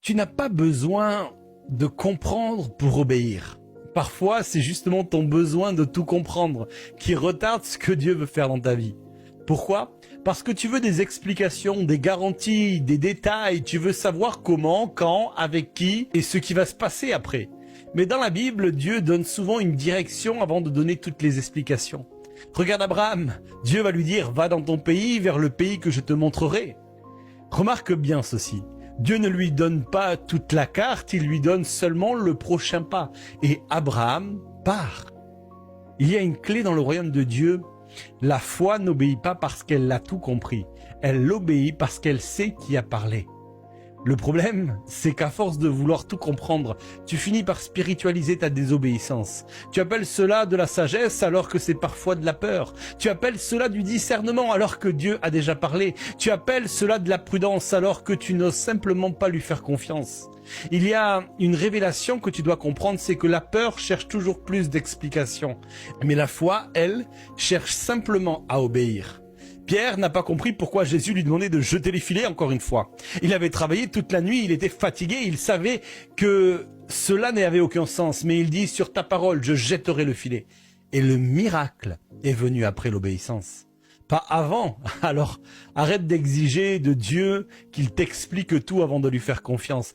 Tu n'as pas besoin de comprendre pour obéir. Parfois, c'est justement ton besoin de tout comprendre qui retarde ce que Dieu veut faire dans ta vie. Pourquoi? Parce que tu veux des explications, des garanties, des détails, tu veux savoir comment, quand, avec qui et ce qui va se passer après. Mais dans la Bible, Dieu donne souvent une direction avant de donner toutes les explications. Regarde Abraham, Dieu va lui dire « Va dans ton pays, vers le pays que je te montrerai ». Remarque bien ceci, Dieu ne lui donne pas toute la carte, il lui donne seulement le prochain pas. Et Abraham part. Il y a une clé dans le royaume de Dieu. La foi n'obéit pas parce qu'elle a tout compris. Elle l'obéit parce qu'elle sait qui a parlé. Le problème, c'est qu'à force de vouloir tout comprendre, tu finis par spiritualiser ta désobéissance. Tu appelles cela de la sagesse alors que c'est parfois de la peur. Tu appelles cela du discernement alors que Dieu a déjà parlé. Tu appelles cela de la prudence alors que tu n'oses simplement pas lui faire confiance. Il y a une révélation que tu dois comprendre, c'est que la peur cherche toujours plus d'explications. Mais la foi, elle, cherche simplement à obéir. Pierre n'a pas compris pourquoi Jésus lui demandait de jeter les filets encore une fois. Il avait travaillé toute la nuit, il était fatigué, il savait que cela n'avait aucun sens. Mais il dit, sur ta parole, je jetterai le filet. Et le miracle est venu après l'obéissance. Pas avant. Alors, arrête d'exiger de Dieu qu'il t'explique tout avant de lui faire confiance.